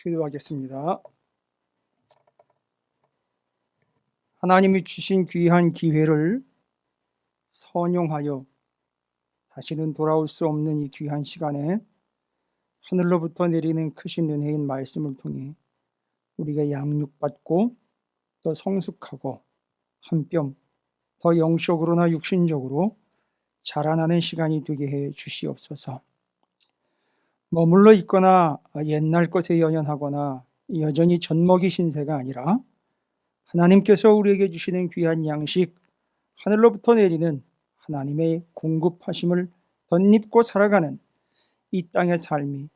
기도하겠습니다. 하나님이 주신 귀한 기회를 선용하여 다시는 돌아올 수 없는 이 귀한 시간에 하늘로부터 내리는 크신 은혜인 말씀을 통해 우리가 양육받고 또 성숙하고 한 뼘 더 영적으로나 육신적으로 자라나는 시간이 되게 해 주시옵소서. 머물러 있거나 옛날 것에 연연하거나 여전히 젖먹이 신세가 아니라 하나님께서 우리에게 주시는 귀한 양식, 하늘로부터 내리는 하나님의 공급하심을 덧입고 살아가는 이 땅의 삶이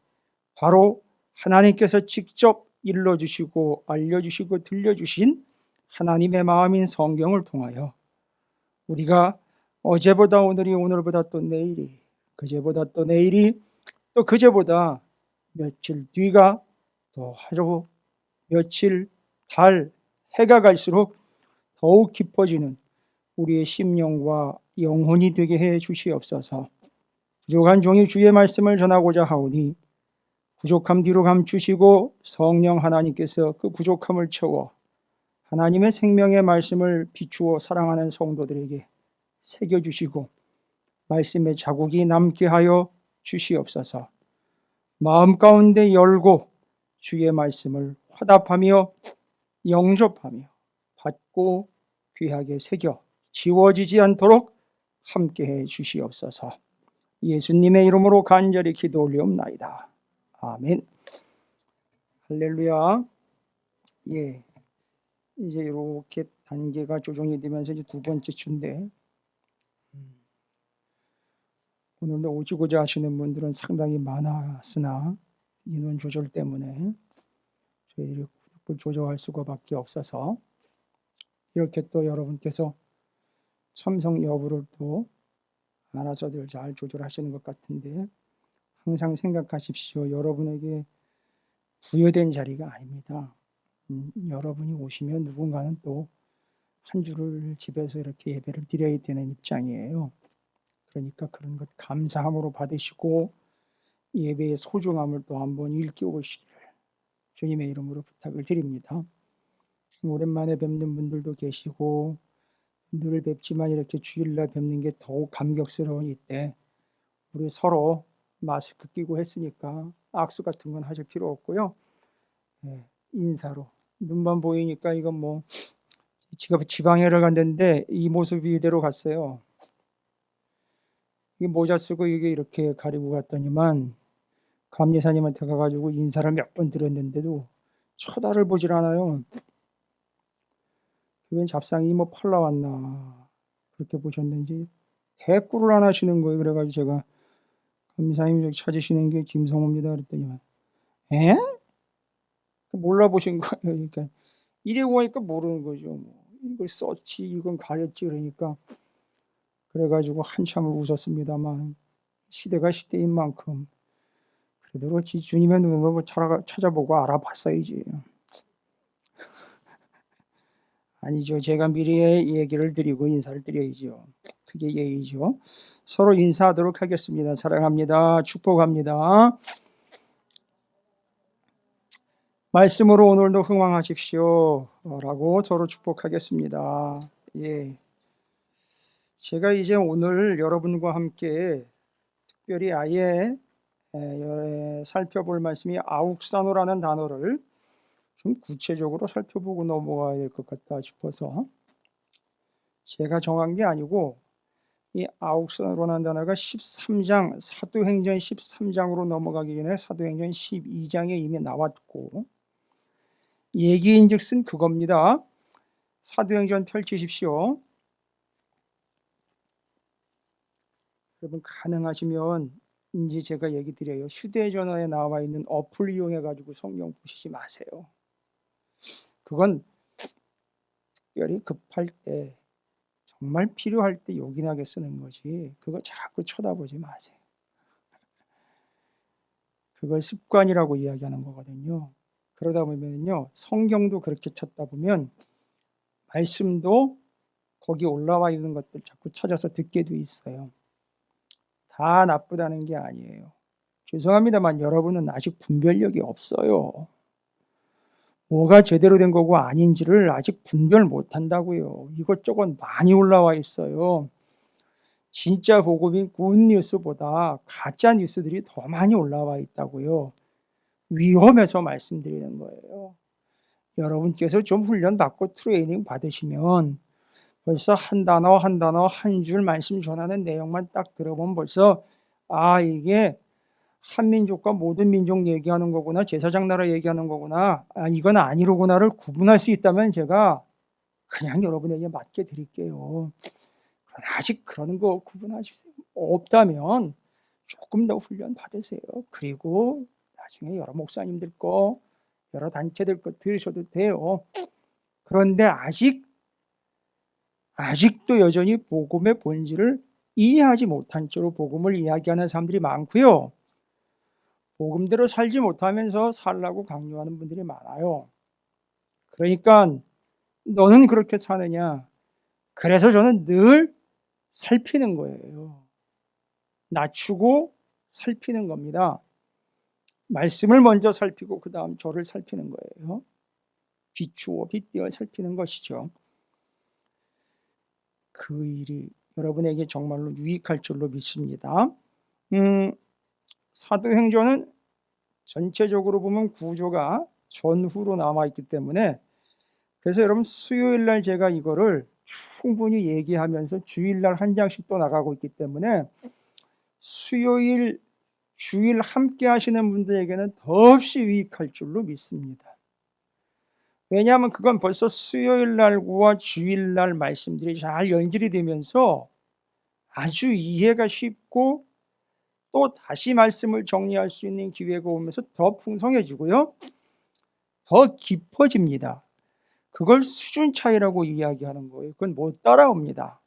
바로 하나님께서 직접 일러주시고 알려주시고 들려주신 하나님의 마음인 성경을 통하여 우리가 어제보다 오늘이, 오늘보다 또 내일이, 그제보다 또 내일이, 또 그제보다 며칠 뒤가 또 하루, 며칠, 달, 해가 갈수록 더욱 깊어지는 우리의 심령과 영혼이 되게 해 주시옵소서. 부족한 종이 주의 말씀을 전하고자 하오니 부족함 뒤로 감추시고 성령 하나님께서 그 부족함을 채워 하나님의 생명의 말씀을 비추어 사랑하는 성도들에게 새겨주시고 말씀의 자국이 남게 하여 주시옵소서. 마음 가운데 열고 주의 말씀을 화답하며 영접하며 받고 귀하게 새겨 지워지지 않도록 함께해 주시옵소서. 예수님의 이름으로 간절히 기도 올리옵나이다. 아멘. 할렐루야. 예, 이제 이렇게 단계가 조정이 되면서 이제 두 번째 주인데, 오늘도 오시고자 하시는 분들은 상당히 많았으나 인원 조절 때문에 저희들이 구독을 조정할 수가밖에 없어서 이렇게 또 여러분께서 참석 여부를 또 알아서들 잘 조절하시는 것 같은데, 항상 생각하십시오. 여러분에게 부여된 자리가 아닙니다. 여러분이 오시면 누군가는 또 한 주를 집에서 이렇게 예배를 드려야 되는 입장이에요. 그러니까 그런 것 감사함으로 받으시고 예배의 소중함을 또 한번 일깨우시기를 주님의 이름으로 부탁을 드립니다. 오랜만에 뵙는 분들도 계시고 늘 뵙지만 이렇게 주일날 뵙는 게 더욱 감격스러운 이때 우리 서로 마스크 끼고 했으니까 악수 같은 건 하실 필요 없고요. 인사로 눈만 보이니까 이건 뭐 제가 지방에를 갔는데 이 모습이 이대로 갔어요. 이게 모자 쓰고 이게 이렇게 가리고 갔더니만 감리사님한테 가가지고 인사를 몇 번 드렸는데도 쳐다를 보질 않아요. 웬 잡상이 뭐 팔라 왔나 그렇게 보셨는지 대꾸를 안 하시는 거예요. 그래가지고 제가 감리사님 여기 찾으시는 게 김성호입니다 그랬더니만 에? 몰라보신 거예요. 그러니까 이래 보니까 모르는 거죠. 뭐 이걸 썼지 이건 가렸지 그러니까 그래가지고 한참을 웃었습니다만 시대가 시대인 만큼 그래도 그렇지 주님의 눈으로 찾아보고 알아봤어야지. 아니죠. 제가 미리 얘기를 드리고 인사를 드려야죠. 그게 예의죠. 서로 인사하도록 하겠습니다. 사랑합니다. 축복합니다. 말씀으로 오늘도 흥왕하십시오 라고 서로 축복하겠습니다. 예. 제가 이제 오늘 여러분과 함께 특별히 아예 살펴볼 말씀이 아욱산호라는 단어를 좀 구체적으로 살펴보고 넘어가야 될 것 같다 싶어서 제가 정한 게 아니고 이 아욱산호라는 단어가 13장 사도행전 13장으로 넘어가기 전에 사도행전 12장에 이미 나왔고 얘기인즉슨 그겁니다. 사도행전 펼치십시오. 여러분 가능하시면 이제 제가 얘기 드려요. 휴대전화에 나와 있는 어플 이용해 가지고 성경 보시지 마세요. 그건 특별히 급할 때 정말 필요할 때 요긴하게 쓰는 거지 그거 자꾸 쳐다보지 마세요. 그걸 습관이라고 이야기하는 거거든요. 그러다 보면요 성경도 그렇게 찾다 보면 말씀도 거기 올라와 있는 것들 자꾸 찾아서 듣게 돼 있어요. 다 나쁘다는 게 아니에요. 죄송합니다만 여러분은 아직 분별력이 없어요. 뭐가 제대로 된 거고 아닌지를 아직 분별 못한다고요. 이것저것 많이 올라와 있어요. 진짜 복음인 굿뉴스보다 가짜 뉴스들이 더 많이 올라와 있다고요. 위험해서 말씀드리는 거예요. 여러분께서 좀 훈련받고 트레이닝 받으시면 벌써 한 단어 한 단어 한 줄 말씀 전하는 내용만 딱 들어보면 벌써 이게 한민족과 모든 민족 얘기하는 거구나, 제사장 나라 얘기하는 거구나, 이건 아니로구나를 구분할 수 있다면 제가 그냥 여러분에게 맡겨 드릴게요. 아직 그런 거 구분하실 수 없다면 조금 더 훈련 받으세요. 그리고 나중에 여러 목사님들 거, 여러 단체들 거 들으셔도 돼요. 그런데 아직도 여전히 복음의 본질을 이해하지 못한 채로 복음을 이야기하는 사람들이 많고요. 복음대로 살지 못하면서 살라고 강요하는 분들이 많아요. 그러니까 너는 그렇게 사느냐? 그래서 저는 늘 살피는 거예요. 낮추고 살피는 겁니다. 말씀을 먼저 살피고 그 다음 저를 살피는 거예요. 비추어 빗대어 살피는 것이죠. 그 일이 여러분에게 정말로 유익할 줄로 믿습니다. 사도행전은 전체적으로 보면 구조가 전후로 남아있기 때문에, 그래서 여러분 수요일날 제가 이거를 충분히 얘기하면서 주일날 한 장씩 또 나가고 있기 때문에 수요일 주일 함께 하시는 분들에게는 더없이 유익할 줄로 믿습니다. 왜냐하면 그건 벌써 수요일날과 주일날 말씀들이 잘 연결이 되면서 아주 이해가 쉽고 또 다시 말씀을 정리할 수 있는 기회가 오면서 더 풍성해지고요, 더 깊어집니다. 그걸 수준 차이라고 이야기하는 거예요. 그건 못 따라옵니다.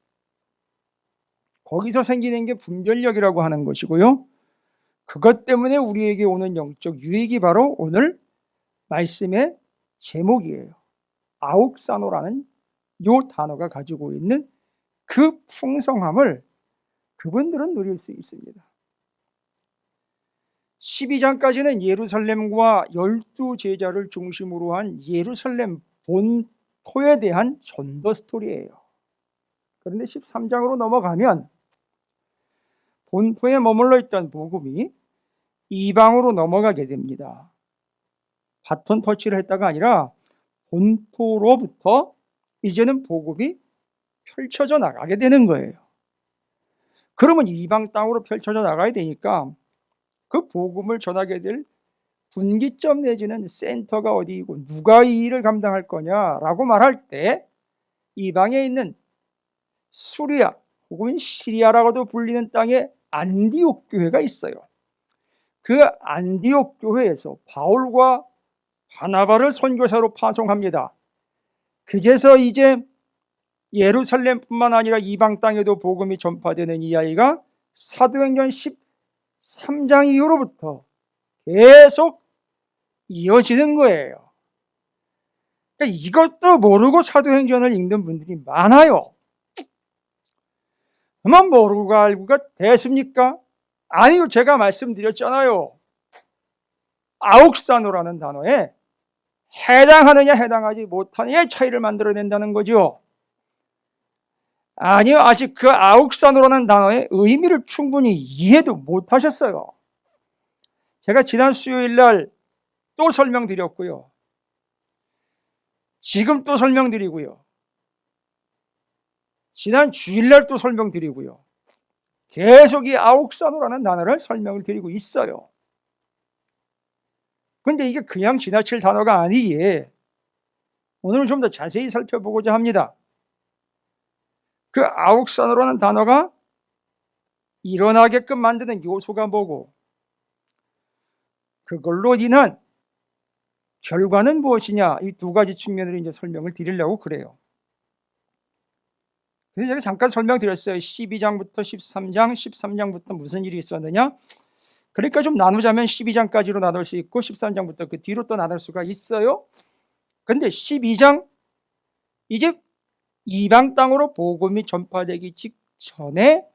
거기서 생기는 게 분별력이라고 하는 것이고요, 그것 때문에 우리에게 오는 영적 유익이 바로 오늘 말씀의 제목이에요. 아욱사노라는 요 단어가 가지고 있는 그 풍성함을 그분들은 누릴 수 있습니다. 12장까지는 예루살렘과 12제자를 중심으로 한 예루살렘 본토에 대한 전도 스토리예요. 그런데 13장으로 넘어가면 본토에 머물러 있던 복음이 이방으로 넘어가게 됩니다. 바톤 터치를 했다가 아니라 본토로부터 이제는 복음이 펼쳐져 나가게 되는 거예요. 그러면 이방 땅으로 펼쳐져 나가야 되니까 그 복음을 전하게 될 분기점 내지는 센터가 어디이고 누가 이 일을 감당할 거냐라고 말할 때 이방에 있는 수리아 혹은 시리아라고도 불리는 땅에 안디옥 교회가 있어요. 그 안디옥 교회에서 바울과 바나바를 선교사로 파송합니다. 그제서 이제 예루살렘뿐만 아니라 이방 땅에도 복음이 전파되는 이 아이가 사도행전 13장 이후로부터 계속 이어지는 거예요. 그러니까 이것도 모르고 사도행전을 읽는 분들이 많아요. 그만 모르고 알고가 됐습니까? 아니요, 제가 말씀드렸잖아요. 아욱사노라는 단어에 해당하느냐 해당하지 못하느냐의 차이를 만들어낸다는 거죠. 아니요, 아직 그 아욱사노라는 단어의 의미를 충분히 이해도 못하셨어요. 제가 지난 수요일날 또 설명드렸고요, 지금 또 설명드리고요, 지난 주일날 또 설명드리고요, 계속 이 아욱사노라는 단어를 설명을 드리고 있어요. 그런데 이게 그냥 지나칠 단어가 아니기에 오늘은 좀 더 자세히 살펴보고자 합니다. 그 아욱사노라는 단어가 일어나게끔 만드는 요소가 뭐고, 그걸로 인한 결과는 무엇이냐, 이 두 가지 측면으로 이제 설명을 드리려고 그래요. 그래서 제가 잠깐 설명드렸어요. 12장부터 13장, 13장부터 무슨 일이 있었느냐. 그러니까 좀 나누자면 12장까지로 나눌 수 있고 13장부터 그 뒤로 또 나눌 수가 있어요. 근데 12장, 이제 이방 땅으로 복음이 전파되기 직전에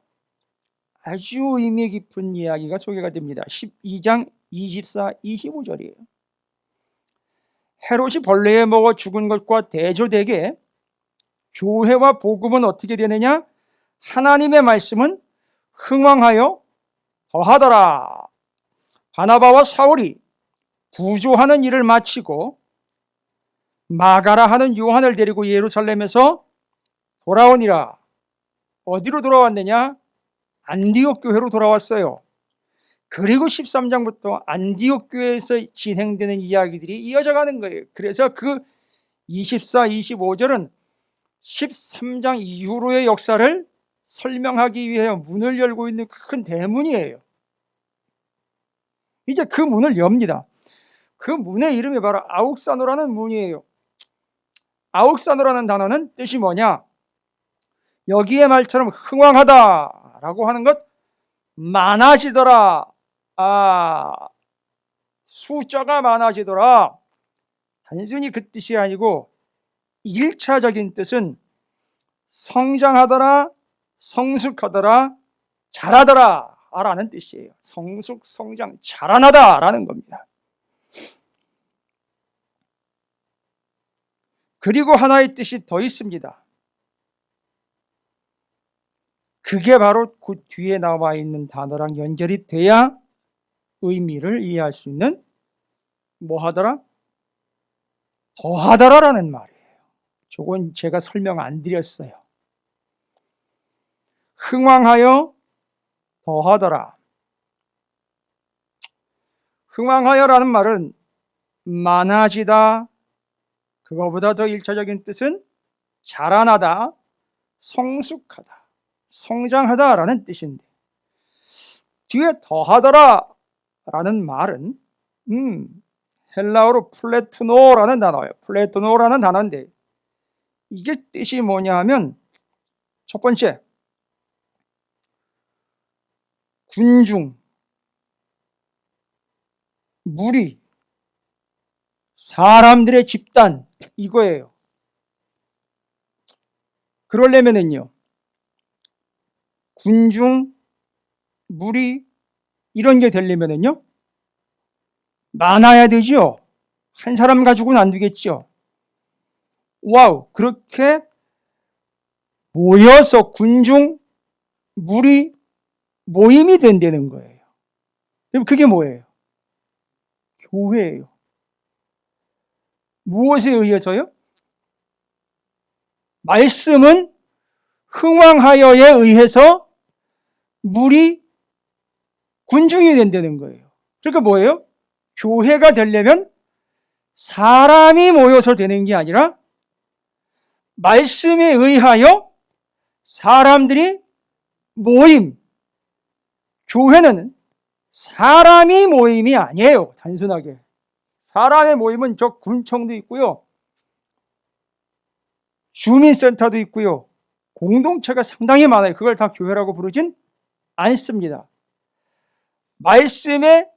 아주 의미 깊은 이야기가 소개가 됩니다. 12장 24, 25절이에요. 헤롯이 벌레에 먹어 죽은 것과 대조되게 교회와 복음은 어떻게 되느냐? 하나님의 말씀은 흥왕하여 더하더라. 바나바와 사울이 부조하는 일을 마치고 마가라 하는 요한을 데리고 예루살렘에서 돌아오니라. 어디로 돌아왔느냐? 안디옥 교회로 돌아왔어요. 그리고 13장부터 안디옥 교회에서 진행되는 이야기들이 이어져 가는 거예요. 그래서 그 24, 25절은 13장 이후로의 역사를 설명하기 위해 문을 열고 있는 큰 대문이에요. 이제 그 문을 엽니다. 그 문의 이름이 바로 아욱사노라는 문이에요. 아욱사노라는 단어는 뜻이 뭐냐? 여기의 말처럼 흥왕하다라고 하는 것, 많아지더라. 숫자가 많아지더라. 단순히 그 뜻이 아니고 1차적인 뜻은 성장하더라, 성숙하더라, 자라더라 라는 뜻이에요. 성숙, 성장, 자라나다 라는 겁니다. 그리고 하나의 뜻이 더 있습니다. 그게 바로 그 뒤에 나와 있는 단어랑 연결이 돼야 의미를 이해할 수 있는 뭐 하더라? 더하더라라는 말이에요. 저건 제가 설명 안 드렸어요. 흥왕하여 더하더라. 흥왕하여라는 말은 많아지다, 그거보다 더 1차적인 뜻은 자라나다, 성숙하다, 성장하다라는 뜻인데, 뒤에 더하더라 라는 말은 헬라어로 플레토노라는 단어예요. 플레토노라는 단어인데 이게 뜻이 뭐냐 하면, 첫 번째, 군중, 무리, 사람들의 집단, 이거예요. 그러려면은요, 군중, 무리, 이런 게 되려면은요, 많아야 되죠. 한 사람 가지고는 안 되겠죠. 와우, 그렇게 모여서 군중, 무리, 모임이 된다는 거예요. 그게 뭐예요? 교회예요. 무엇에 의해서요? 말씀은 흥왕하여에 의해서 무리, 군중이 된다는 거예요. 그러니까 뭐예요? 교회가 되려면 사람이 모여서 되는 게 아니라 말씀에 의하여 사람들이 모임. 교회는 사람이 모임이 아니에요. 단순하게. 사람의 모임은 저 군청도 있고요, 주민센터도 있고요, 공동체가 상당히 많아요. 그걸 다 교회라고 부르진 않습니다. 말씀에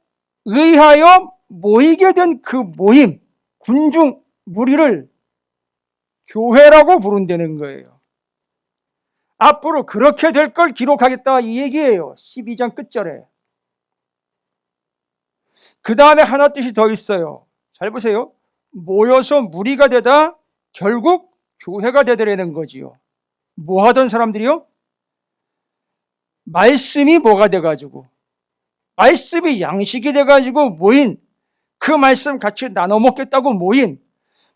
의하여 모이게 된 그 모임, 군중, 무리를 교회라고 부른다는 거예요. 앞으로 그렇게 될 걸 기록하겠다 이 얘기예요. 12장 끝절에. 그 다음에 하나 뜻이 더 있어요. 잘 보세요. 모여서 무리가 되다 결국 교회가 되더라는 거지요. 뭐 하던 사람들이요? 말씀이 뭐가 돼가지고, 말씀이 양식이 돼가지고 모인, 그 말씀 같이 나눠 먹겠다고 모인,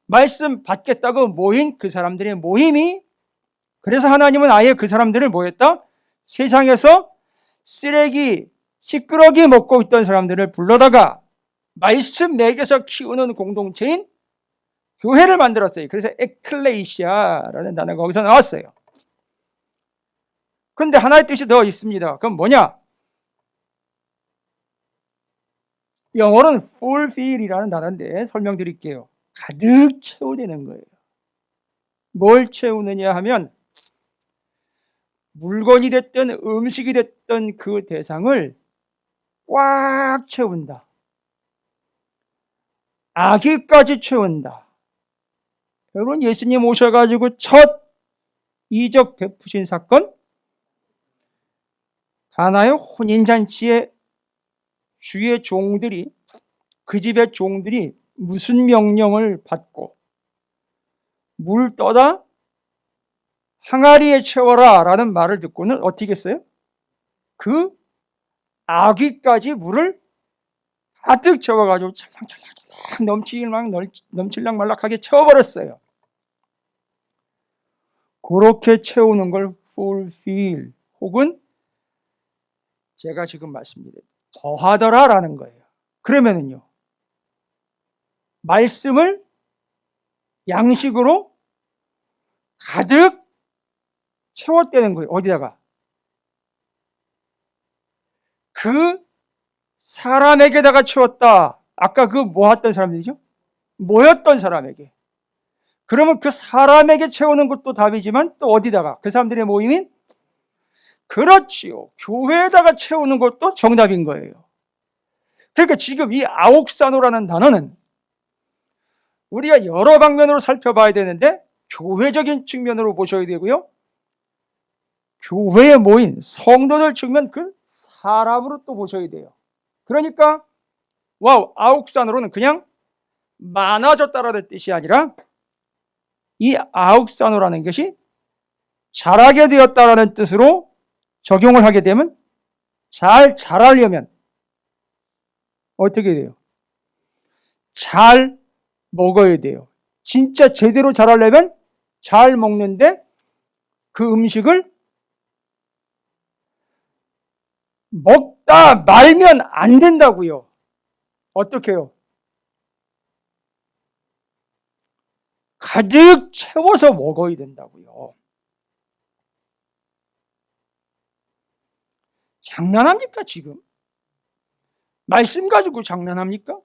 말씀 받겠다고 모인 그 사람들의 모임이, 그래서 하나님은 아예 그 사람들을 뭐 했다? 세상에서 쓰레기, 시끄러기 먹고 있던 사람들을 불러다가 말씀 먹여서 키우는 공동체인 교회를 만들었어요. 그래서 에클레이시아라는 단어가 거기서 나왔어요. 그런데 하나의 뜻이 더 있습니다. 그건 뭐냐? 영어로는 fulfill이라는 단어인데 설명드릴게요. 가득 채워내는 거예요. 뭘 채우느냐 하면, 물건이 됐든 음식이 됐든 그 대상을 꽉 채운다. 아기까지 채운다. 여러분, 예수님 오셔가지고 첫 이적 베푸신 사건, 가나의 혼인잔치에 주의 종들이, 그 집의 종들이 무슨 명령을 받고 물 떠다 항아리에 채워라 라는 말을 듣고는 어떻게 했어요? 그 아귀까지 물을 가득 채워가지고 찰랑찰랑 넘칠랑말랑하게 채워버렸어요. 그렇게 채우는 걸 fulfill 혹은 제가 지금 말씀드린 더하더라 라는 거예요. 그러면은요, 말씀을 양식으로 가득 채웠다는 거예요. 어디다가? 그 사람에게다가 채웠다. 아까 그 모았던 사람들이죠? 모였던 사람에게. 그러면 그 사람에게 채우는 것도 답이지만 또 어디다가? 그 사람들의 모임인? 그렇지요. 교회에다가 채우는 것도 정답인 거예요. 그러니까 지금 이 아옥사노라는 단어는 우리가 여러 방면으로 살펴봐야 되는데 교회적인 측면으로 보셔야 되고요. 교회에 모인 성도들 측면 그 사람으로 또 보셔야 돼요. 그러니까 와우, 아옥산으로는 그냥 많아졌다라는 뜻이 아니라 이 아옥산으로라는 것이 자라게 되었다라는 뜻으로 적용을 하게 되면 잘 자라려면 어떻게 돼요? 잘 먹어야 돼요. 진짜 제대로 자라려면 잘 먹는데 그 음식을 먹다 말면 안 된다고요. 어떻게 해요? 가득 채워서 먹어야 된다고요. 장난합니까 지금? 말씀 가지고 장난합니까?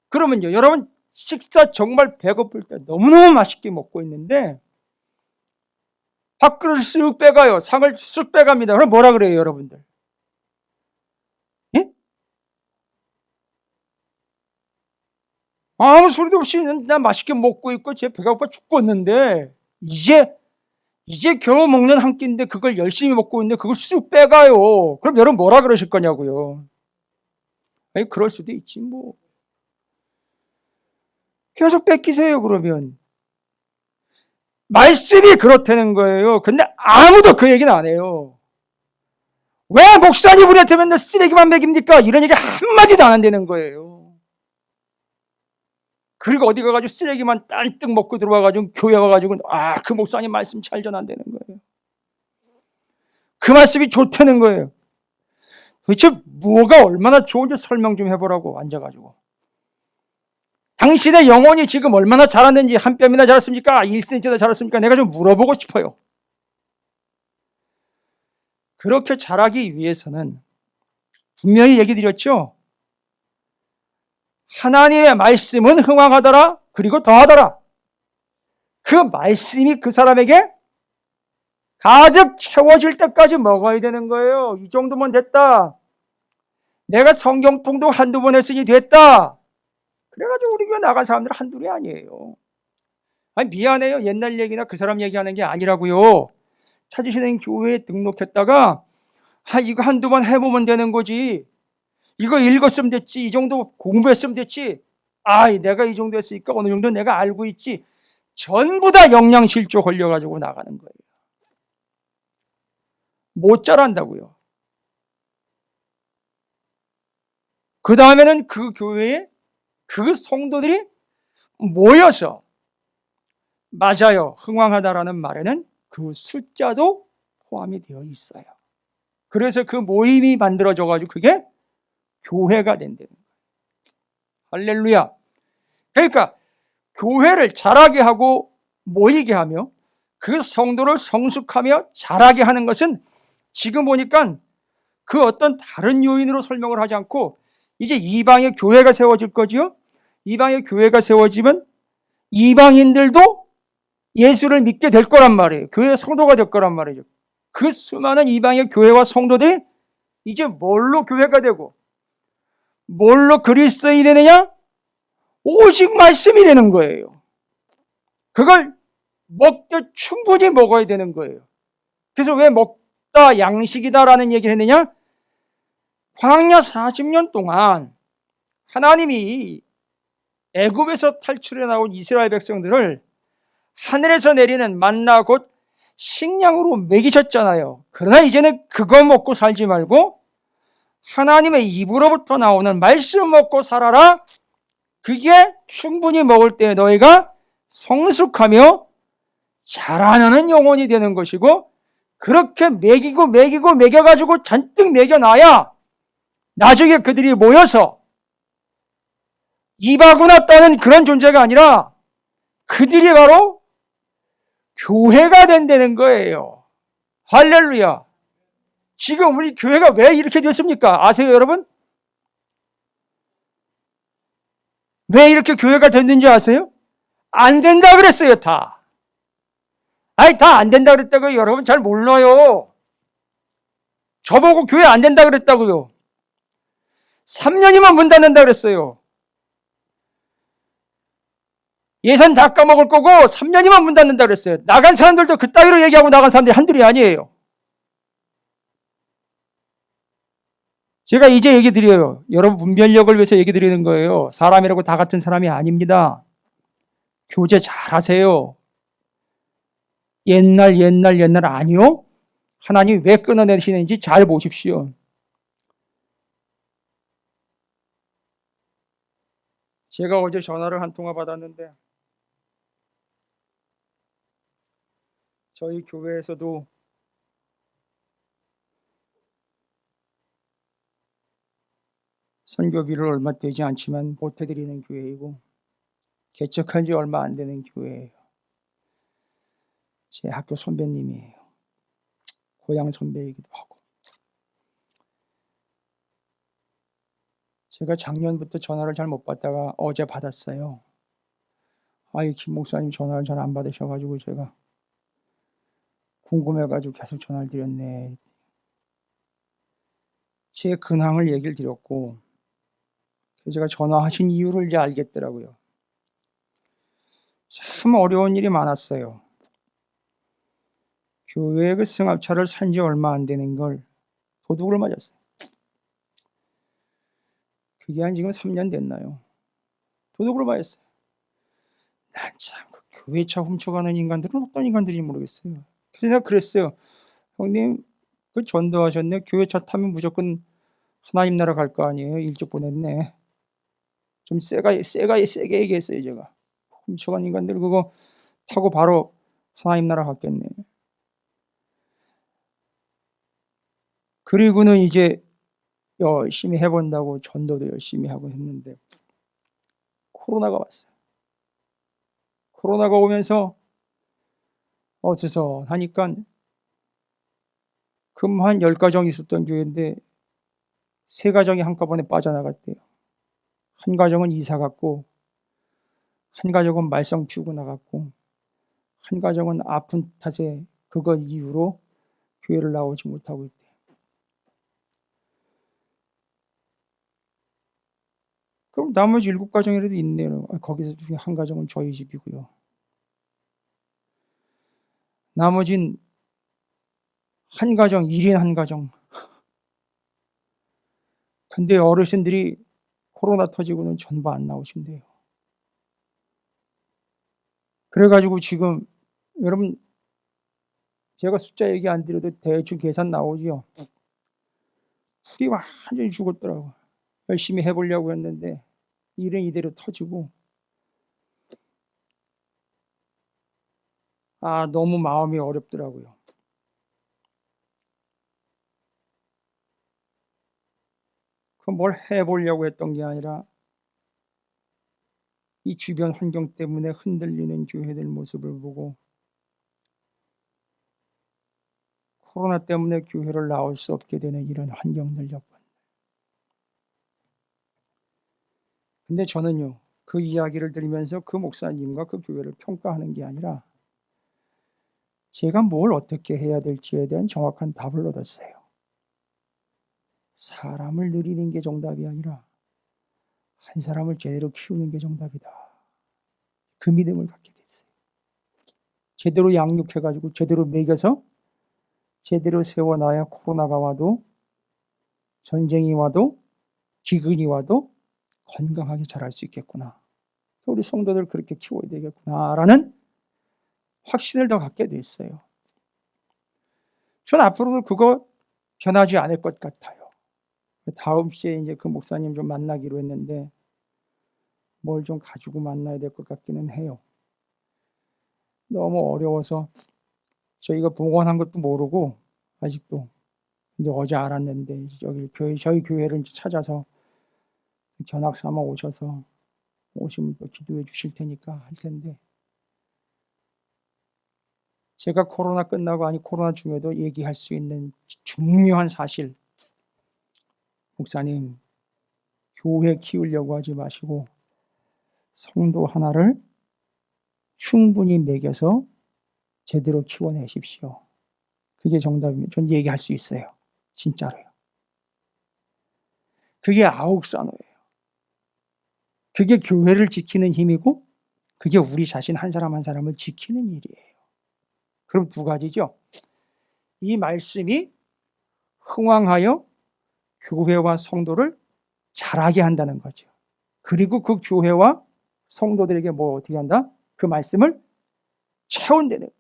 그러면요, 여러분 식사 정말 배고플 때 너무너무 맛있게 먹고 있는데 밥그릇을 쓱 빼가요. 상을 쓱 빼갑니다. 그럼 뭐라 그래요, 여러분들? 예? 아무 소리도 없이 나 맛있게 먹고 있고 제 배가 고파 죽겠는데 이제 겨우 먹는 한 끼인데 그걸 열심히 먹고 있는데 그걸 쓱 빼가요. 그럼 여러분 뭐라 그러실 거냐고요. 아니, 그럴 수도 있지 뭐. 계속 뺏기세요. 그러면 말씀이 그렇다는 거예요. 근데 아무도 그 얘기는 안 해요. 왜 목사님한테 맨날 쓰레기만 먹입니까? 이런 얘기 한마디도 안 한다는 거예요. 그리고 어디 가가지고 쓰레기만 딸뜩 먹고 들어와가지고 교회 가가지고 그 목사님 말씀 잘 전한다는 거예요. 그 말씀이 좋다는 거예요. 도대체 뭐가 얼마나 좋은지 설명 좀 해보라고 앉아가지고. 당신의 영혼이 지금 얼마나 자랐는지, 한 뼘이나 자랐습니까? 1cm나 자랐습니까? 내가 좀 물어보고 싶어요. 그렇게 자라기 위해서는 분명히 얘기 드렸죠. 하나님의 말씀은 흥왕하더라. 그리고 더하더라. 그 말씀이 그 사람에게 가득 채워질 때까지 먹어야 되는 거예요. 이 정도면 됐다. 내가 성경 통독 한두 번 했으니 됐다. 그래가지고 우리 교회 나간 사람들 한둘이 아니에요. 아니, 미안해요. 옛날 얘기나 그 사람 얘기하는 게 아니라고요. 찾으시는 교회에 등록했다가 이거 한두 번 해보면 되는 거지. 이거 읽었으면 됐지. 이 정도 공부했으면 됐지. 내가 이 정도 했으니까 어느 정도 내가 알고 있지. 전부 다 영양실조 걸려가지고 나가는 거예요. 못 자란다고요. 그 다음에는 그 교회에 그 성도들이 모여서 맞아요. 흥왕하다라는 말에는 그 숫자도 포함이 되어 있어요. 그래서 그 모임이 만들어져가지고 그게 교회가 된다는 거예요. 할렐루야. 그러니까 교회를 자라게 하고 모이게 하며 그 성도를 성숙하며 자라게 하는 것은 지금 보니까 그 어떤 다른 요인으로 설명을 하지 않고 이제 이방의 교회가 세워질 거지요. 이방의 교회가 세워지면 이방인들도 예수를 믿게 될 거란 말이에요. 교회의 성도가 될 거란 말이죠. 그 수많은 이방의 교회와 성도들이 이제 뭘로 교회가 되고 뭘로 그리스도인이 되느냐? 오직 말씀이라는 거예요. 그걸 먹되 충분히 먹어야 되는 거예요. 그래서 왜 먹다 양식이다라는 얘기를 했느냐? 광야 40년 동안 하나님이 애굽에서 탈출해 나온 이스라엘 백성들을 하늘에서 내리는 만나 곧 식량으로 먹이셨잖아요. 그러나 이제는 그거 먹고 살지 말고 하나님의 입으로부터 나오는 말씀 먹고 살아라. 그게 충분히 먹을 때 너희가 성숙하며 자라나는 영혼이 되는 것이고, 그렇게 먹여가지고 잔뜩 먹여놔야 나중에 그들이 모여서 입하구나 떠는 그런 존재가 아니라 그들이 바로 교회가 된다는 거예요. 할렐루야. 지금 우리 교회가 왜 이렇게 됐습니까? 아세요, 여러분? 왜 이렇게 교회가 됐는지 아세요? 안 된다 그랬어요, 다. 아니, 다 안 된다 그랬다고요. 여러분 잘 몰라요. 저보고 교회 안 된다 그랬다고요. 3년이면 문 닫는다 그랬어요. 예산 다 까먹을 거고 3년이면 문 닫는다 그랬어요. 나간 사람들도 그따위로 얘기하고 나간 사람들이 한둘이 아니에요. 제가 이제 얘기 드려요. 여러분 분별력을 위해서 얘기 드리는 거예요. 사람이라고 다 같은 사람이 아닙니다. 교제 잘 하세요. 옛날 아니요? 하나님이 왜 끊어내시는지 잘 보십시오. 제가 어제 전화를 한 통화 받았는데 저희 교회에서도 선교비를 얼마 되지 않지만 보태드리는 교회이고 개척한 지 얼마 안 되는 교회예요. 제 학교 선배님이에요. 고향 선배이기도 하고. 제가 작년부터 전화를 잘 못 받다가 어제 받았어요. 아이, 김 목사님 전화를 잘 안 받으셔가지고 제가 궁금해가지고 계속 전화를 드렸네. 제 근황을 얘기를 드렸고, 제가 전화하신 이유를 이제 알겠더라고요. 참 어려운 일이 많았어요. 교회 그 승합차를 산 지 얼마 안 되는 걸 도둑을 맞았어요. 그게 한 지금 3년 됐나요? 도둑을 맞았어요. 난 참 그 교회 차 훔쳐가는 인간들은 어떤 인간들인지 모르겠어요. 그래서 내가 그랬어요. 형님, 그 전도하셨네. 교회 차 타면 무조건 하나님 나라 갈 거 아니에요. 일찍 보냈네. 좀 세게 얘기했어요, 제가. 훔쳐간 인간들 그거 타고 바로 하나님 나라 갔겠네. 그리고는 이제 열심히 해본다고 전도도 열심히 하고 했는데 코로나가 왔어요. 코로나가 오면서 어째서 하니까 금 한 10가정 있었던 교회인데 3가정이 한꺼번에 빠져나갔대요. 한 가정은 이사 갔고, 한 가정은 말썽 피우고 나갔고, 한 가정은 아픈 탓에 그거 이유로 교회를 나오지 못하고 있대요. 그럼 나머지 7가정이라도 있네요. 거기서 중에 한 가정은 저희 집이고요. 나머진 한 가정, 1인 한 가정. 근데 어르신들이 코로나 터지고는 전부 안 나오신대요. 그래가지고 지금 여러분 제가 숫자 얘기 안 드려도 대충 계산 나오죠. 풀이 완전히 죽었더라고요. 열심히 해보려고 했는데 일은 이대로 터지고, 너무 마음이 어렵더라고요. 뭘 해보려고 했던 게 아니라 이 주변 환경 때문에 흔들리는 교회들 모습을 보고 코로나 때문에 교회를 나올 수 없게 되는 이런 환경들 여건. 근데 저는요, 그 이야기를 들으면서 그 목사님과 그 교회를 평가하는 게 아니라 제가 뭘 어떻게 해야 될지에 대한 정확한 답을 얻었어요. 사람을 늘리는 게 정답이 아니라 한 사람을 제대로 키우는 게 정답이다. 그 믿음을 갖게 됐어요. 제대로 양육해가지고 제대로 먹여서 제대로 세워놔야 코로나가 와도 전쟁이 와도 기근이 와도 건강하게 자랄 수 있겠구나. 우리 성도들 그렇게 키워야 되겠구나라는 확신을 더 갖게 됐어요. 전 앞으로도 그거 변하지 않을 것 같아요. 다음 주에 이제 그 목사님 좀 만나기로 했는데 뭘 좀 가지고 만나야 될 것 같기는 해요. 너무 어려워서 저희가 봉헌한 것도 모르고 아직도 이제 어제 알았는데 저희 교회를 이제 찾아서 견학 삼아 오셔서 오시면 또 기도해 주실 테니까 할 텐데 제가 코로나 끝나고 아니 코로나 중에도 얘기할 수 있는 중요한 사실, 목사님 교회 키우려고 하지 마시고 성도 하나를 충분히 먹여서 제대로 키워내십시오. 그게 정답입니다. 전 얘기할 수 있어요. 진짜로요. 그게 아욱산호예요. 그게 교회를 지키는 힘이고 그게 우리 자신 한 사람 한 사람을 지키는 일이에요. 그럼 두 가지죠. 이 말씀이 흥왕하여 교회와 성도를 자라게 한다는 거죠. 그리고 그 교회와 성도들에게 뭐 어떻게 한다? 그 말씀을 채운다는 거예요.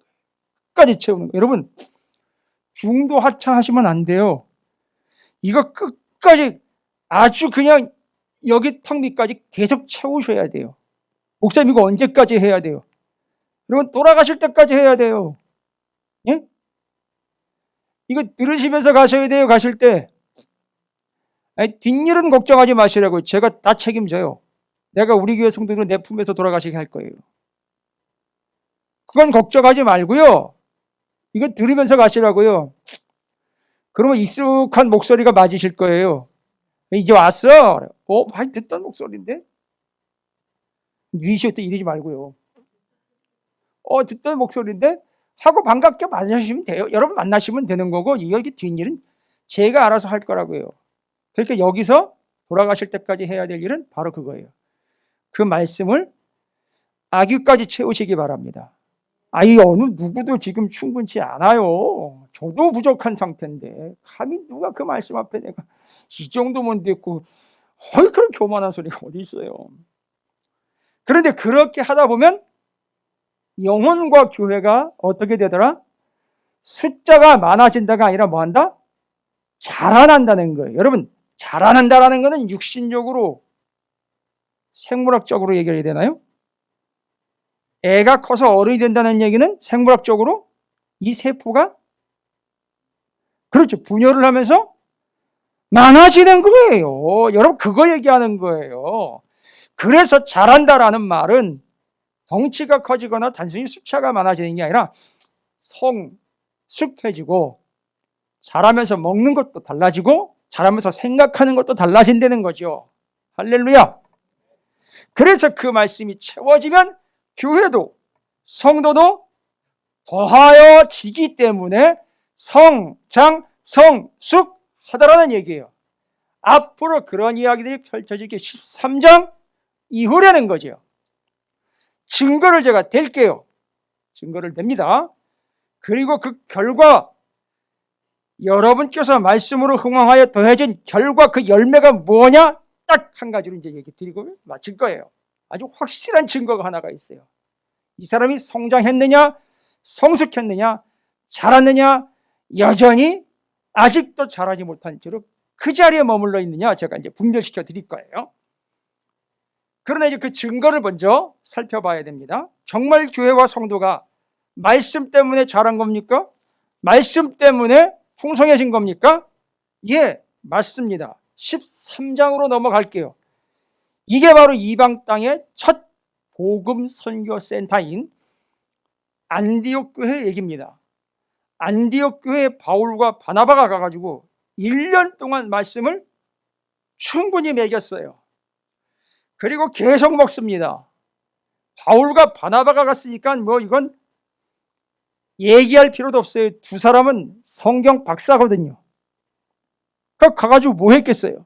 끝까지 채우는 거예요. 여러분 중도 하차하시면 안 돼요. 이거 끝까지 아주 그냥 여기 턱 밑까지 계속 채우셔야 돼요. 목사님 이거 언제까지 해야 돼요? 여러분 돌아가실 때까지 해야 돼요. 예? 이거 들으시면서 가셔야 돼요. 가실 때. 아니, 뒷일은 걱정하지 마시라고요. 제가 다 책임져요. 내가 우리 교회 성도들은 내 품에서 돌아가시게 할 거예요. 그건 걱정하지 말고요. 이거 들으면서 가시라고요. 그러면 익숙한 목소리가 맞으실 거예요. 이제 왔어. 많이 듣던 목소리인데? 뉘시오 때 이러지 말고요. 듣던 목소리인데? 하고 반갑게 만나시면 돼요. 여러분 만나시면 되는 거고 여기 뒷일은 제가 알아서 할 거라고요. 그러니까 여기서 돌아가실 때까지 해야 될 일은 바로 그거예요. 그 말씀을 아귀까지 채우시기 바랍니다. 아이 어느 누구도 지금 충분치 않아요. 저도 부족한 상태인데 감히 누가 그 말씀 앞에 내가 이 정도면 됐고 그런 교만한 소리가 어디 있어요. 그런데 그렇게 하다 보면 영혼과 교회가 어떻게 되더라? 숫자가 많아진다가 아니라 뭐 한다? 자라난다는 거예요. 여러분 자라난다라는 것은 육신적으로 생물학적으로 얘기해야 되나요? 애가 커서 어른이 된다는 얘기는 생물학적으로 이 세포가 그렇죠. 분열을 하면서 많아지는 거예요. 여러분 그거 얘기하는 거예요. 그래서 자란다라는 말은 덩치가 커지거나 단순히 숫자가 많아지는 게 아니라 성숙해지고 자라면서 먹는 것도 달라지고 자라면서 생각하는 것도 달라진다는 거죠. 할렐루야. 그래서 그 말씀이 채워지면 교회도 성도도 더하여 지기 때문에 성장 성숙하다라는 얘기예요. 앞으로 그런 이야기들이 펼쳐지기 13장 이후라는 거죠. 증거를 제가 댈게요. 증거를 댑니다. 그리고 그 결과 여러분께서 말씀으로 흥왕하여 더해진 결과 그 열매가 뭐냐? 딱 한 가지로 이제 얘기 드리고 마칠 거예요. 아주 확실한 증거가 하나가 있어요. 이 사람이 성장했느냐, 성숙했느냐, 자랐느냐, 여전히 아직도 자라지 못한 채로 그 자리에 머물러 있느냐, 제가 이제 분별시켜 드릴 거예요. 그러나 이제 그 증거를 먼저 살펴봐야 됩니다. 정말 교회와 성도가 말씀 때문에 자란 겁니까? 말씀 때문에 풍성해진 겁니까? 예, 맞습니다. 13장으로 넘어갈게요. 이게 바로 이방 땅의 첫 복음 선교 센터인 안디옥 교회 얘기입니다. 안디옥 교회에 바울과 바나바가 가가지고 1년 동안 말씀을 충분히 먹였어요. 그리고 계속 먹습니다. 바울과 바나바가 갔으니까 뭐 이건 얘기할 필요도 없어요. 두 사람은 성경 박사거든요. 가가지고 뭐 했겠어요?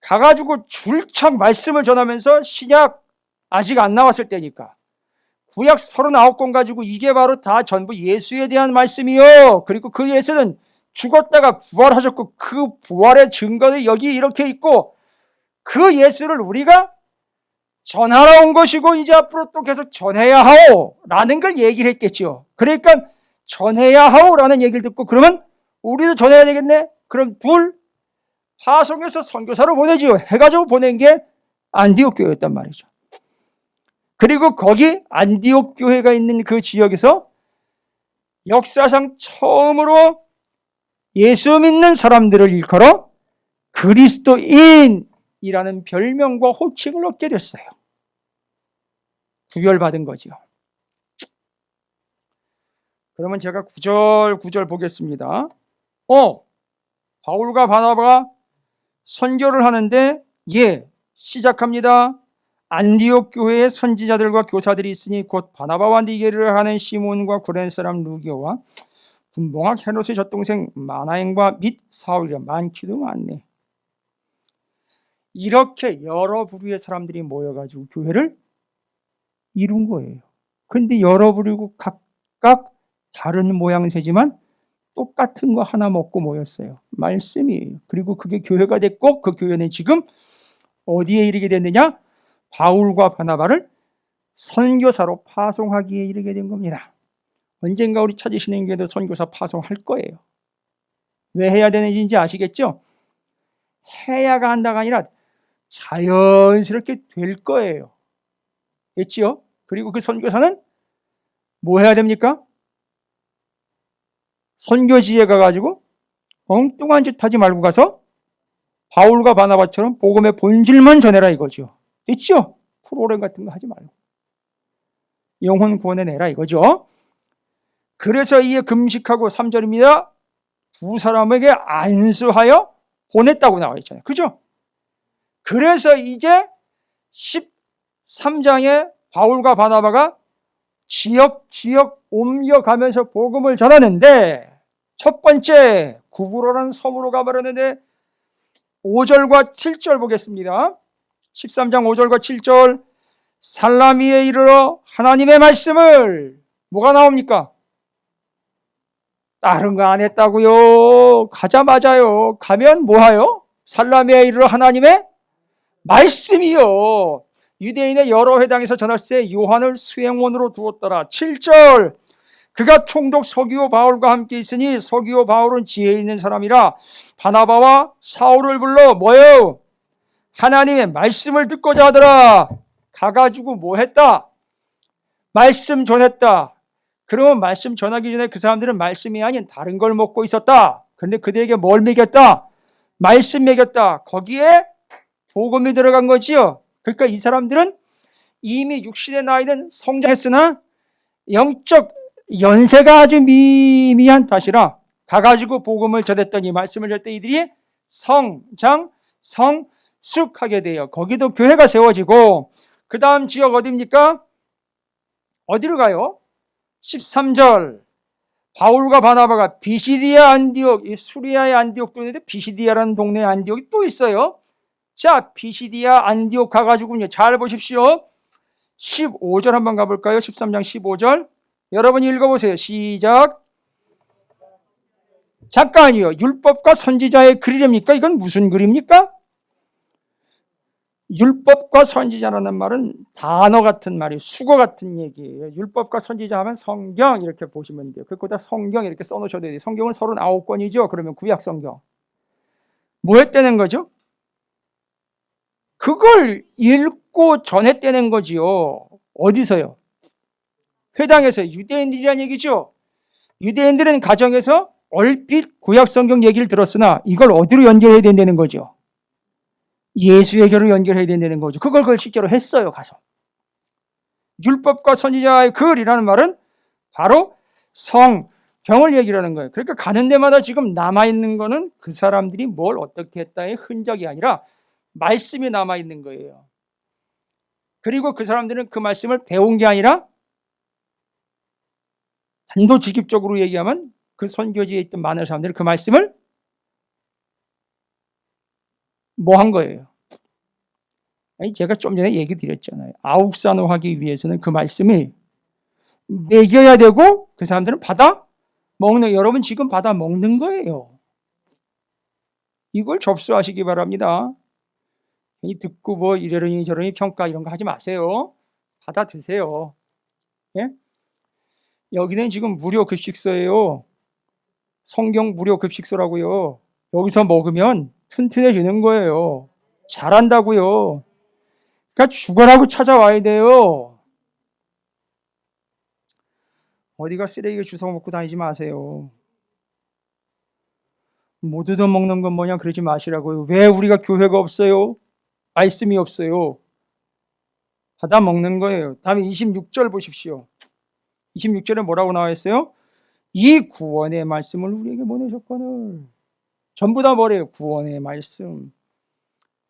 가가지고 줄창 말씀을 전하면서 신약 아직 안 나왔을 때니까 구약 39권 가지고 이게 바로 다 전부 예수에 대한 말씀이요. 그리고 그 예수는 죽었다가 부활하셨고 그 부활의 증거는 여기 이렇게 있고 그 예수를 우리가 전하러 온 것이고 이제 앞으로 또 계속 전해야 하오 라는 걸 얘기를 했겠죠. 그러니까 전해야 하오 라는 얘기를 듣고 그러면 우리도 전해야 되겠네. 그럼 둘 파송해서 선교사로 보내지요. 해가지고 보낸 게 안디옥 교회였단 말이죠. 그리고 거기 안디옥 교회가 있는 그 지역에서 역사상 처음으로 예수 믿는 사람들을 일컬어 그리스도인이라는 별명과 호칭을 얻게 됐어요. 구별받은 거죠. 그러면 제가 구절 보겠습니다. 바울과 바나바가 선교를 하는데 시작합니다. 안디옥 교회에 선지자들과 교사들이 있으니 곧 바나바와 니게를 하는 시몬과 구레네 사람 루기오와 분봉학 헤롯의 젖동생 마나행과 및 사울이라 많기도 많네. 이렇게 여러 부류의 사람들이 모여가지고 교회를 이룬 거예요. 그런데 여러 부류고 각각 다른 모양새지만 똑같은 거 하나 먹고 모였어요. 말씀이에요. 그리고 그게 교회가 됐고 그 교회는 지금 어디에 이르게 됐느냐? 바울과 바나바를 선교사로 파송하기에 이르게 된 겁니다. 언젠가 우리 찾으시는 교회도 선교사 파송할 거예요. 왜 해야 되는지 아시겠죠? 해야가 한다가 아니라 자연스럽게 될 거예요. 됐지요? 그리고 그 선교사는 뭐 해야 됩니까? 선교지에 가가지고 엉뚱한 짓 하지 말고 가서 바울과 바나바처럼 복음의 본질만 전해라 이거죠. 됐죠? 프로그램 같은 거 하지 말고 영혼 구원해내라 이거죠. 그래서 이에 금식하고 3절입니다. 두 사람에게 안수하여 보냈다고 나와 있잖아요. 그죠? 그래서 이제 13장에 바울과 바나바가 지역 옮겨가면서 복음을 전하는데 첫 번째 구브로라는 섬으로 가버렸는데 5절과 7절 보겠습니다. 13장 5절과 7절 살라미에 이르러 하나님의 말씀을 뭐가 나옵니까? 다른 거 안 했다고요. 가자마자요. 가면 뭐하요? 살라미에 이르러 하나님의 말씀이요. 유대인의 여러 회당에서 전할세 요한을 수행원으로 두었더라. 7절 그가 총독 서기오 바울과 함께 있으니 서기오 바울은 지혜 있는 사람이라 바나바와 사울을 불러 뭐예요? 하나님의 말씀을 듣고자 하더라. 가가지고 뭐 했다? 말씀 전했다. 그러면 말씀 전하기 전에 그 사람들은 말씀이 아닌 다른 걸 먹고 있었다. 그런데 그들에게 뭘 먹였다? 말씀 먹였다. 거기에 복음이 들어간 거지요. 그러니까 이 사람들은 이미 육신의 나이는 성장했으나 영적 연세가 아주 미미한 탓이라 가가지고 복음을 전했더니 말씀을 전할 때 이들이 성장, 성숙하게 돼요. 거기도 교회가 세워지고 그 다음 지역 어디입니까? 어디로 가요? 13절 바울과 바나바가 비시디아 안디옥, 수리아의 안디옥도 있는데 비시디아라는 동네에 안디옥이 또 있어요. 자, 비시디아 안디옥 가가지고요. 잘 보십시오. 15절 한번 가볼까요? 13장 15절. 여러분 읽어보세요. 시작. 잠깐이요. 율법과 선지자의 글이랍니까? 이건 무슨 글입니까? 율법과 선지자라는 말은 단어 같은 말이에요. 수거 같은 얘기예요. 율법과 선지자 하면 성경 이렇게 보시면 돼요. 그거다 성경 이렇게 써놓으셔도 돼요. 성경은 39권이죠. 그러면 구약 성경. 뭐 했다는 거죠? 그걸 읽고 전했다는 거지요. 어디서요? 회당에서. 유대인들이란 얘기죠. 유대인들은 가정에서 얼핏 구약 성경 얘기를 들었으나 이걸 어디로 연결해야 된다는 거죠? 예수에게로 연결해야 된다는 거죠. 그걸 실제로 했어요. 가서. 율법과 선지자의 글이라는 말은 바로 성경을 얘기하는 거예요. 그러니까 가는 데마다 지금 남아있는 거는 그 사람들이 뭘 어떻게 했다의 흔적이 아니라 말씀이 남아있는 거예요. 그리고 그 사람들은 그 말씀을 배운 게 아니라 단도직입적으로 얘기하면 그 선교지에 있던 많은 사람들은 그 말씀을 뭐 한 거예요? 아니, 제가 좀 전에 얘기 드렸잖아요. 아욱산호하기 위해서는 그 말씀이 먹여야 되고 그 사람들은 받아 먹는, 여러분 지금 받아 먹는 거예요. 이걸 접수하시기 바랍니다. 듣고 뭐 이러니 저러니 평가 이런 거 하지 마세요. 받아드세요. 예? 여기는 지금 무료 급식소예요. 성경 무료 급식소라고요. 여기서 먹으면 튼튼해지는 거예요. 잘한다고요. 그러니까 죽어라고 찾아와야 돼요. 어디가 쓰레기 주워 먹고 다니지 마세요. 못 얻어먹는 건 뭐냐 그러지 마시라고요. 왜 우리가 교회가 없어요? 말씀이 없어요. 받아 먹는 거예요. 다음에 26절 보십시오. 26절에 뭐라고 나와 있어요? 이 구원의 말씀을 우리에게 보내셨거늘. 전부 다 뭐래요? 구원의 말씀.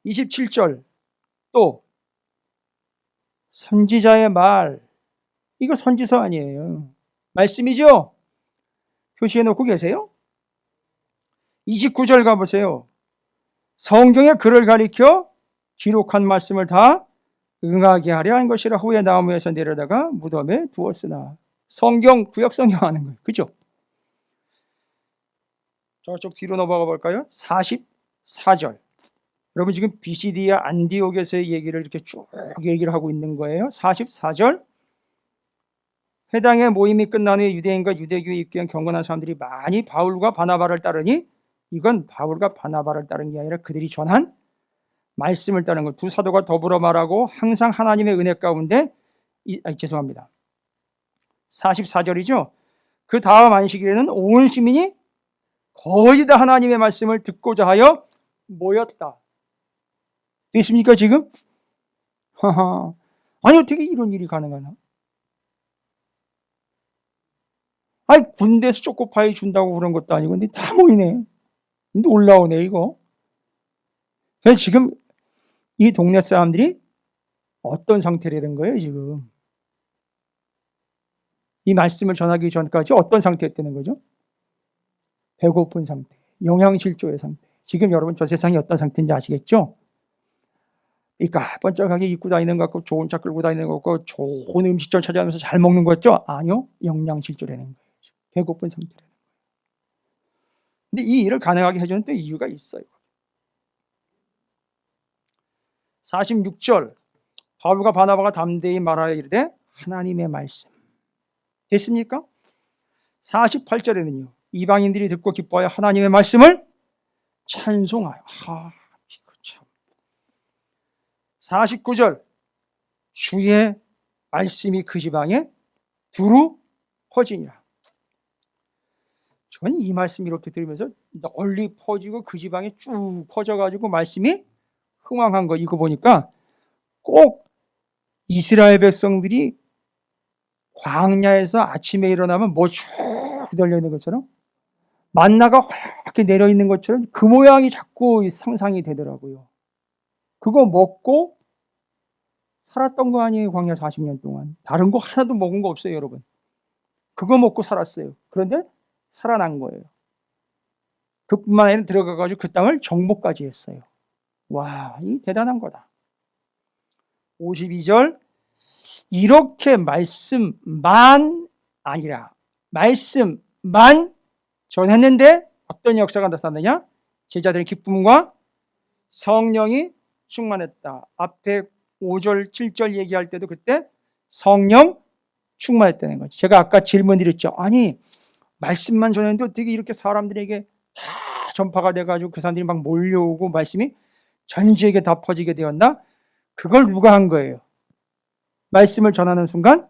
27절 또 선지자의 말. 이거 선지서 아니에요. 말씀이죠? 표시해 놓고 계세요? 29절 가보세요. 성경의 글을 가리켜 기록한 말씀을 다 응하게 하려 한 것이라 후에 나무에서 내려다가 무덤에 두었으나. 성경, 구약 성경 하는 거예요. 그죠? 저쪽 뒤로 넘어가 볼까요? 44절. 여러분 지금 비시디아 안디옥에서의 얘기를 이렇게 쭉 얘기를 하고 있는 거예요. 44절. 해당의 모임이 끝난 후에 유대인과 유대교에 입교한 경건한 사람들이 많이 바울과 바나바를 따르니 이건 바울과 바나바를 따른 게 아니라 그들이 전한 말씀을 따른 것. 두 사도가 더불어 말하고 항상 하나님의 은혜 가운데 죄송합니다. 44절이죠. 그 다음 안식일에는 온 시민이 거의 다 하나님의 말씀을 듣고자 하여 모였다. 됐습니까 지금? 아니 어떻게 이런 일이 가능하나? 아니 군대에서 초코파이 준다고 그런 것도 아니고 근데 다 모이네. 놀라우네 이거. 그래서 지금 이 동네 사람들이 어떤 상태라는 거예요 지금? 이 말씀을 전하기 전까지 어떤 상태였다는 거죠? 배고픈 상태, 영양실조의 상태. 지금 여러분 저 세상이 어떤 상태인지 아시겠죠? 그러니까 번쩍하게 입고 다니는 것 같고 좋은 차 끌고 다니는 것 같고 좋은 음식점 찾아가면서 잘 먹는 거 같죠? 아니요. 영양실조라는 거예요. 배고픈 상태라는 거예요. 근데 이 일을 가능하게 해주는 또 이유가 있어요. 46절 바울과 바나바가 담대히 말하여 이르되 하나님의 말씀. 됐습니까? 48절에는요. 이방인들이 듣고 기뻐하여 하나님의 말씀을 찬송하여. 이거 참. 49절 주의 말씀이 그 지방에 두루 퍼지니라. 저는 이 말씀 이렇게 들으면서 널리 퍼지고 그 지방에 쭉 퍼져가지고 말씀이 흥왕한 거 이거 보니까 꼭 이스라엘 백성들이 광야에서 아침에 일어나면 뭐 쭉 달려있는 것처럼 만나가 확 내려있는 것처럼 그 모양이 자꾸 상상이 되더라고요. 그거 먹고 살았던 거 아니에요. 광야 40년 동안. 다른 거 하나도 먹은 거 없어요 여러분. 그거 먹고 살았어요. 그런데 살아난 거예요. 그뿐만 아니라 들어가가지고 그 땅을 정복까지 했어요. 와, 이 대단한 거다. 52절 이렇게 말씀만 아니라 말씀만 전했는데 어떤 역사가 나타나느냐? 제자들의 기쁨과 성령이 충만했다. 앞에 5절 7절 얘기할 때도 그때 성령 충만했다는 거죠. 제가 아까 질문 드렸죠. 아니 말씀만 전했는데 어떻게 이렇게 사람들에게 다 전파가 돼가지고 그 사람들이 막 몰려오고 말씀이 전 지역에 다 퍼지게 되었나? 그걸 누가 한 거예요? 말씀을 전하는 순간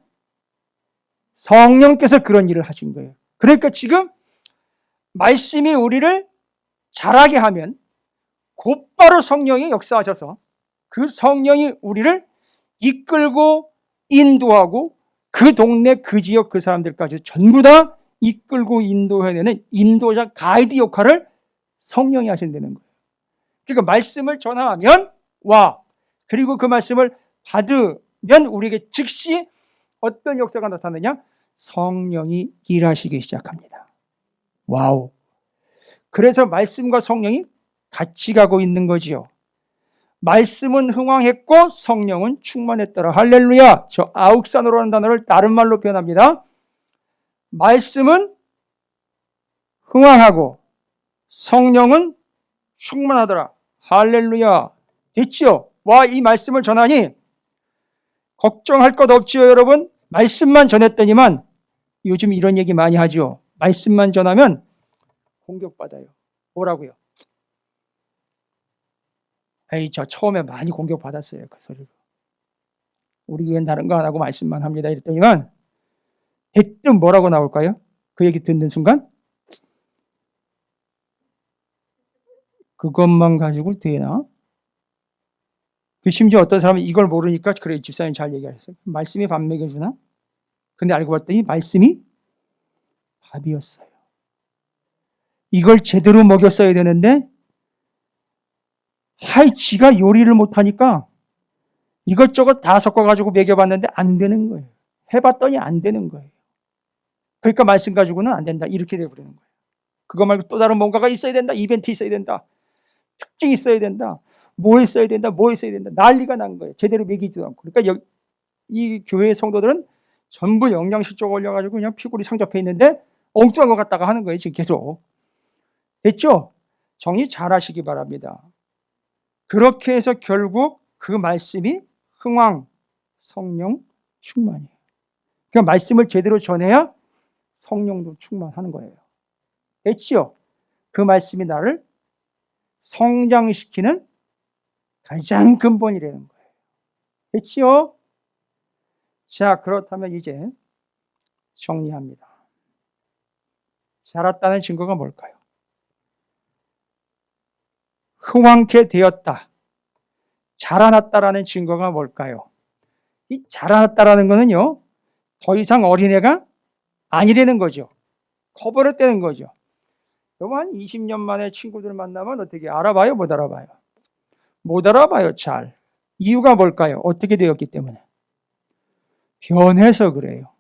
성령께서 그런 일을 하신 거예요. 그러니까 지금 말씀이 우리를 자라게 하면 곧바로 성령이 역사하셔서 그 성령이 우리를 이끌고 인도하고 그 동네 그 지역 그 사람들까지 전부 다 이끌고 인도해내는 인도자 가이드 역할을 성령이 하신다는 거예요. 그러니까 말씀을 전하면 와 그리고 그 말씀을 받으면 우리에게 즉시 어떤 역사가 나타나느냐? 성령이 일하시기 시작합니다. 와우. 그래서 말씀과 성령이 같이 가고 있는 거지요. 말씀은 흥왕했고 성령은 충만했더라. 할렐루야. 저 아욱산으로라는 단어를 다른 말로 표현합니다. 말씀은 흥왕하고 성령은 충만하더라. 할렐루야. 됐지요? 와, 이 말씀을 전하니 걱정할 것 없지요, 여러분? 말씀만 전했더니만 요즘 이런 얘기 많이 하죠. 말씀만 전하면 공격받아요. 뭐라고요? 에이, 저 처음에 많이 공격받았어요. 그 소리로. 우리 교회는 다른 거 안 하고 말씀만 합니다. 이랬더니만 대뜸 뭐라고 나올까요? 그 얘기 듣는 순간 그것만 가지고 되나? 그 심지어 어떤 사람은 이걸 모르니까 그래, 집사님 잘 얘기하셨어요. 말씀이 밥 먹여주나? 근데 알고 봤더니 말씀이 밥이었어요. 이걸 제대로 먹였어야 되는데 지가 요리를 못하니까 이것저것 다 섞어가지고 먹여봤는데 안 되는 거예요. 해봤더니 안 되는 거예요. 그러니까 말씀 가지고는 안 된다. 이렇게 돼버리는 거예요. 그거 말고 또 다른 뭔가가 있어야 된다. 이벤트 있어야 된다. 특징이 있어야 된다. 뭐 있어야 된다. 뭐 있어야 된다. 난리가 난 거예요. 제대로 먹이지도 않고. 그러니까 이 교회 성도들은 전부 영양실조 걸려가지고 그냥 피골이 상접해 있는데 엉뚱한 것 갖다가 하는 거예요. 지금 계속. 됐죠? 정리 잘 하시기 바랍니다. 그렇게 해서 결국 그 말씀이 흥왕, 성령 충만이에요. 그러니까 말씀을 제대로 전해야 성령도 충만하는 거예요. 됐지요? 그 말씀이 나를 성장시키는 가장 근본이라는 거예요. 됐지요? 자, 그렇다면 이제 정리합니다. 자랐다는 증거가 뭘까요? 흥왕케 되었다, 자라났다라는 증거가 뭘까요? 이 자라났다라는 거는요, 더 이상 어린애가 아니라는 거죠. 커버렸다는 거죠. 여러분, 한 20년 만에 친구들 만나면 어떻게 알아봐요? 못 알아봐요? 못 알아봐요, 잘. 이유가 뭘까요? 어떻게 되었기 때문에? 변해서 그래요.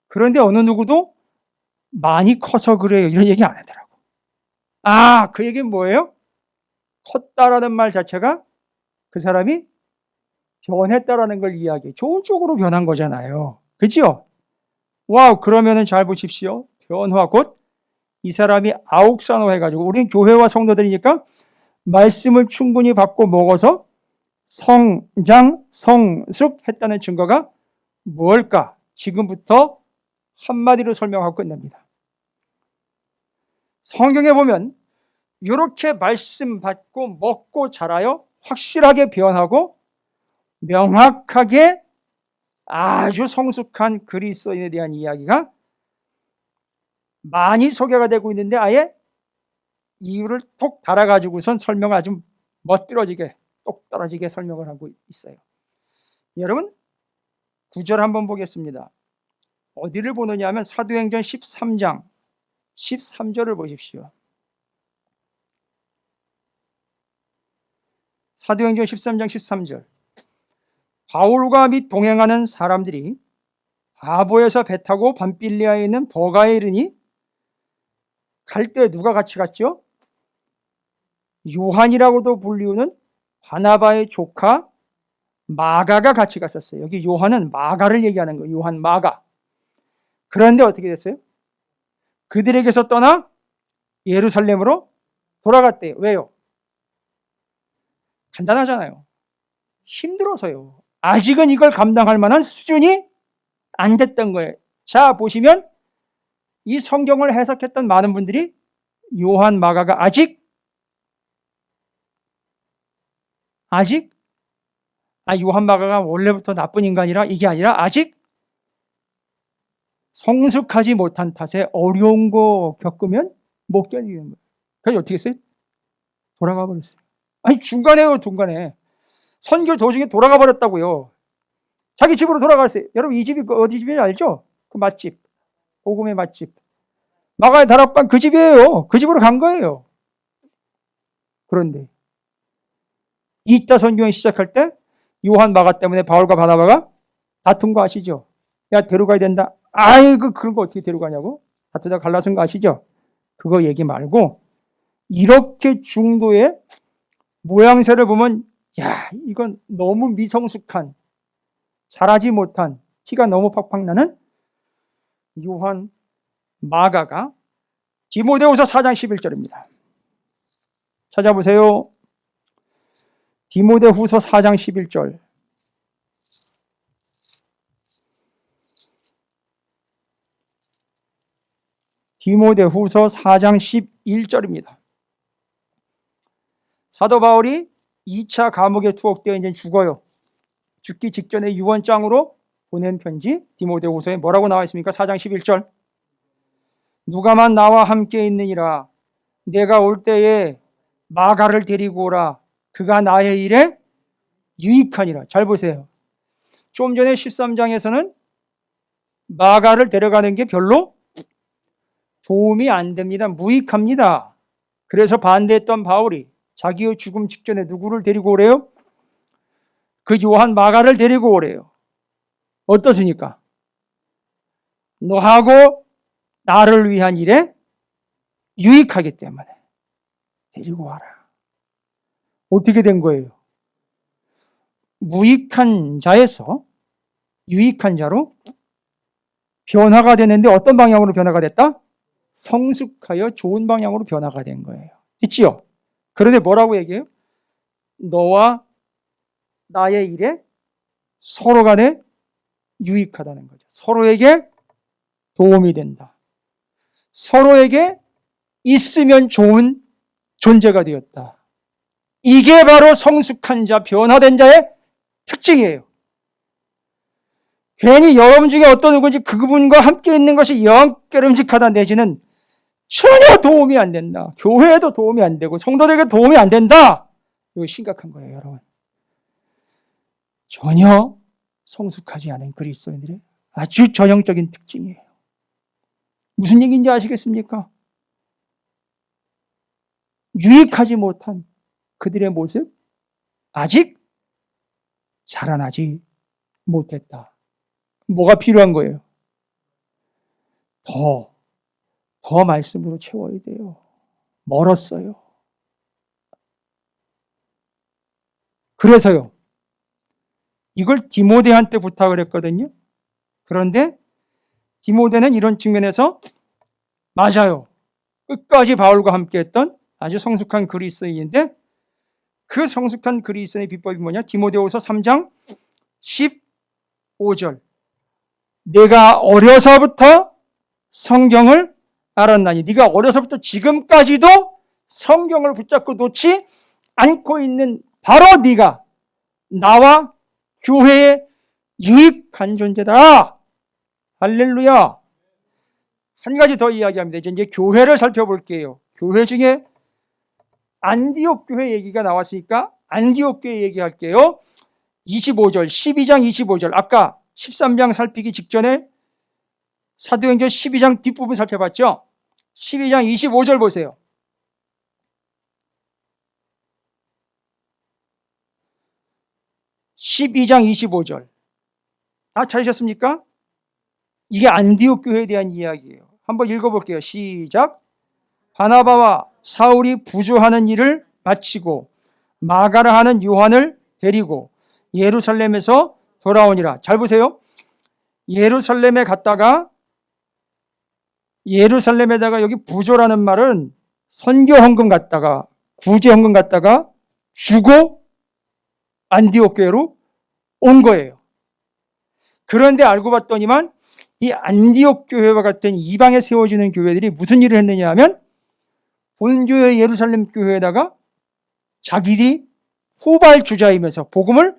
그런데 어느 누구도 많이 커서 그래요, 이런 얘기 안 하더라고. 그 얘기는 뭐예요? 컸다라는 말 자체가 그 사람이 변했다라는 걸 이야기해. 좋은 쪽으로 변한 거잖아요. 그죠? 와우, 그러면은 잘 보십시오. 변화 곧 이 사람이 아욱산호 해가지고, 우리는 교회와 성도들이니까 말씀을 충분히 받고 먹어서 성장, 성숙했다는 증거가 뭘까? 지금부터 한마디로 설명하고 끝냅니다. 성경에 보면 이렇게 말씀 받고 먹고 자라요 확실하게 변하고 명확하게 아주 성숙한 그리스도인에 대한 이야기가 많이 소개가 되고 있는데, 아예 이유를 톡 달아가지고선 설명을 아주 멋들어지게 똑 떨어지게 설명을 하고 있어요. 여러분, 구절 한번 보겠습니다. 어디를 보느냐 하면 사도행전 13장 13절을 보십시오. 사도행전 13장 13절. 바울과 및 동행하는 사람들이 아보에서 배 타고 밤빌리아에 있는 버가에 이르니, 갈 때 누가 같이 갔죠? 요한이라고도 불리우는 바나바의 조카 마가가 같이 갔었어요. 여기 요한은 마가를 얘기하는 거예요. 요한 마가. 그런데 어떻게 됐어요? 그들에게서 떠나 예루살렘으로 돌아갔대요. 왜요? 간단하잖아요. 힘들어서요. 아직은 이걸 감당할 만한 수준이 안 됐던 거예요. 자, 보시면 이 성경을 해석했던 많은 분들이 요한 마가가 아직 요한 마가가 원래부터 나쁜 인간이라 이게 아니라 아직 성숙하지 못한 탓에 어려운 거 겪으면 못 견디는 거예요. 그래서 어떻게 했어요? 돌아가 버렸어요. 중간에 선교 도중에 돌아가 버렸다고요. 자기 집으로 돌아갔어요. 여러분, 이 집이 어디 집인지 알죠? 그 맛집, 복음의 맛집, 마가의 다락방, 그 집이에요. 그 집으로 간 거예요. 그런데 이따 선교행 시작할 때 요한 마가 때문에 바울과 바나바가 다툰 거 아시죠? 야, 데려가야 된다. 그런 거 어떻게 데려가냐고? 다투다 갈라선 거 아시죠? 그거 얘기 말고, 이렇게 중도의 모양새를 보면, 야, 이건 너무 미성숙한, 자라지 못한, 티가 너무 팍팍 나는 요한 마가가 디모데후서 4장 11절입니다. 찾아보세요. 디모데후서 4장 11절. 디모데후서 4장 11절입니다. 사도 바울이 2차 감옥에 투옥되어 이제 죽어요. 죽기 직전에 유언장으로 보낸 편지 디모데후서에 뭐라고 나와 있습니까? 4장 11절. 누가만 나와 함께 있느니라. 내가 올 때에 마가를 데리고 오라. 그가 나의 일에 유익하니라. 잘 보세요. 좀 전에 13장에서는 마가를 데려가는 게 별로 도움이 안 됩니다. 무익합니다. 그래서 반대했던 바울이 자기의 죽음 직전에 누구를 데리고 오래요? 그 요한 마가를 데리고 오래요. 어떻습니까? 너하고 나를 위한 일에 유익하기 때문에 데리고 와라. 어떻게 된 거예요? 무익한 자에서 유익한 자로 변화가 되는데 어떤 방향으로 변화가 됐다? 성숙하여 좋은 방향으로 변화가 된 거예요. 있지요? 그런데 뭐라고 얘기해요? 너와 나의 일에 서로 간에 유익하다는 거죠. 서로에게 도움이 된다. 서로에게 있으면 좋은 존재가 되었다. 이게 바로 성숙한 자, 변화된 자의 특징이에요. 괜히 여러분 중에 어떤 누구인지 그분과 함께 있는 것이 영 깨름직하다 내지는 전혀 도움이 안 된다. 교회에도 도움이 안 되고 성도들에게 도움이 안 된다. 이거 심각한 거예요, 여러분. 전혀 성숙하지 않은 그리스도인들의 아주 전형적인 특징이에요. 무슨 얘기인지 아시겠습니까? 유익하지 못한 그들의 모습, 아직 자라나지 못했다. 뭐가 필요한 거예요? 더 말씀으로 채워야 돼요. 멀었어요. 그래서요, 이걸 디모데한테 부탁을 했거든요. 그런데 디모데는 이런 측면에서 맞아요. 끝까지 바울과 함께 했던 아주 성숙한 그리스도인인데 그 성숙한 그리스도인의 비법이 뭐냐? 디모데후서 3장 15절. 내가 어려서부터 성경을 알았나니. 네가 어려서부터 지금까지도 성경을 붙잡고 놓지 않고 있는 바로 네가 나와 교회에 유익한 존재다. 할렐루야. 한 가지 더 이야기합니다. 이제 교회를 살펴볼게요. 교회 중에 안디옥 교회 얘기가 나왔으니까 안디옥 교회 얘기할게요. 25절, 12장 25절. 아까 13장 살피기 직전에 사도행전 12장 뒷부분 살펴봤죠? 12장 25절 보세요. (12장 25절) 다 찾으셨습니까? 이게 안디옥 교회에 대한 이야기예요. 한번 읽어볼게요. 시작. 바나바와 사울이 부조하는 일을 마치고 마가라 하는 요한을 데리고 예루살렘에서 돌아오니라. 잘 보세요. 예루살렘에 갔다가 예루살렘에다가 여기 부조라는 말은 선교 헌금 갔다가 구제 헌금 갔다가 주고 안디옥 교회로 온 거예요. 그런데 알고 봤더니만 이 안디옥 교회와 같은 이방에 세워지는 교회들이 무슨 일을 했느냐 하면 본교회 예루살렘 교회에다가 자기들이 후발주자이면서 복음을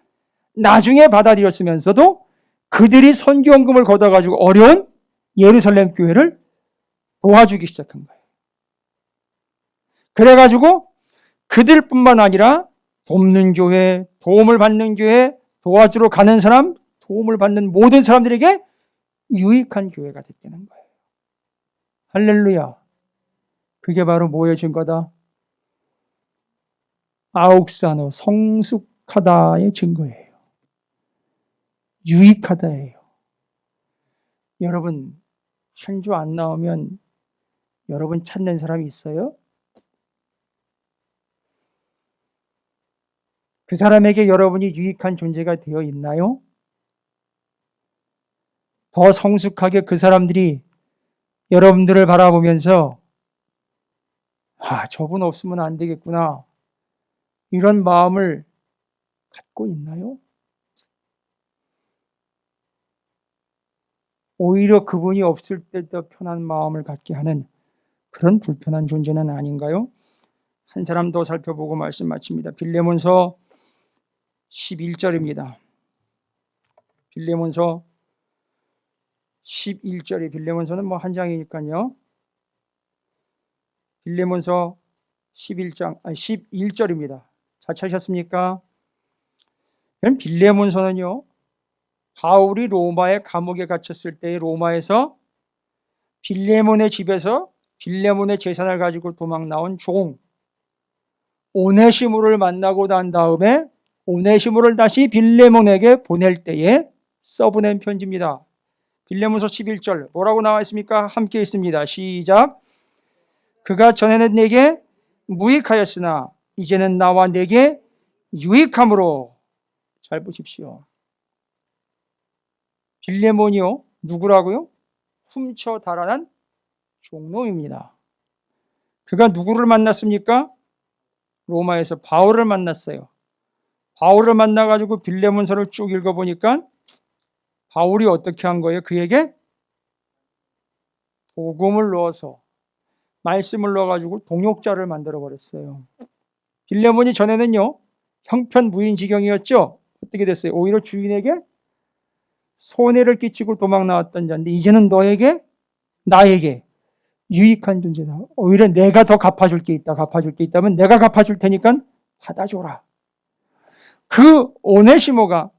나중에 받아들였으면서도 그들이 선교헌금을 걷어가지고 어려운 예루살렘 교회를 도와주기 시작한 거예요. 그래가지고 그들뿐만 아니라 돕는 교회, 도움을 받는 교회, 도와주러 가는 사람, 도움을 받는 모든 사람들에게 유익한 교회가 됐다는 거예요. 할렐루야. 그게 바로 뭐의 증거다? 아욱사노, 성숙하다의 증거예요. 유익하다예요. 여러분, 한 주 안 나오면 여러분 찾는 사람이 있어요? 그 사람에게 여러분이 유익한 존재가 되어 있나요? 더 성숙하게 그 사람들이 여러분들을 바라보면서 저분 없으면 안 되겠구나, 이런 마음을 갖고 있나요? 오히려 그분이 없을 때 더 편한 마음을 갖게 하는 그런 불편한 존재는 아닌가요? 한 사람 더 살펴보고 말씀 마칩니다. 빌레몬서 11절입니다. 빌레몬서 11절에 빌레몬서는 뭐 한 장이니까요. 빌레몬서 11절입니다. 잘 찾으셨습니까? 빌레몬서는요, 바울이 로마의 감옥에 갇혔을 때 로마에서 빌레몬의 집에서 빌레몬의 재산을 가지고 도망 나온 종 오네시모를 만나고 난 다음에 오네시모를 다시 빌레몬에게 보낼 때에 써보낸 편지입니다. 빌레몬서 11절 뭐라고 나와 있습니까? 함께 있습니다. 시작. 그가 전에는 내게 무익하였으나 이제는 나와 내게 유익함으로. 잘 보십시오. 빌레몬이요, 누구라고요? 훔쳐 달아난 종놈입니다. 그가 누구를 만났습니까? 로마에서 바울을 만났어요. 바울을 만나가지고 빌레몬서를 쭉 읽어보니까 바울이 어떻게 한 거예요? 그에게 복음을 넣어서 말씀을 넣어가지고 동역자를 만들어버렸어요. 빌레몬이 전에는요, 형편무인지경이었죠. 어떻게 됐어요? 오히려 주인에게 손해를 끼치고 도망 나왔던 자인데 이제는 너에게, 나에게 유익한 존재다. 오히려 내가 더 갚아줄 게 있다면 내가 갚아줄 테니까 받아줘라. 그 오네시모가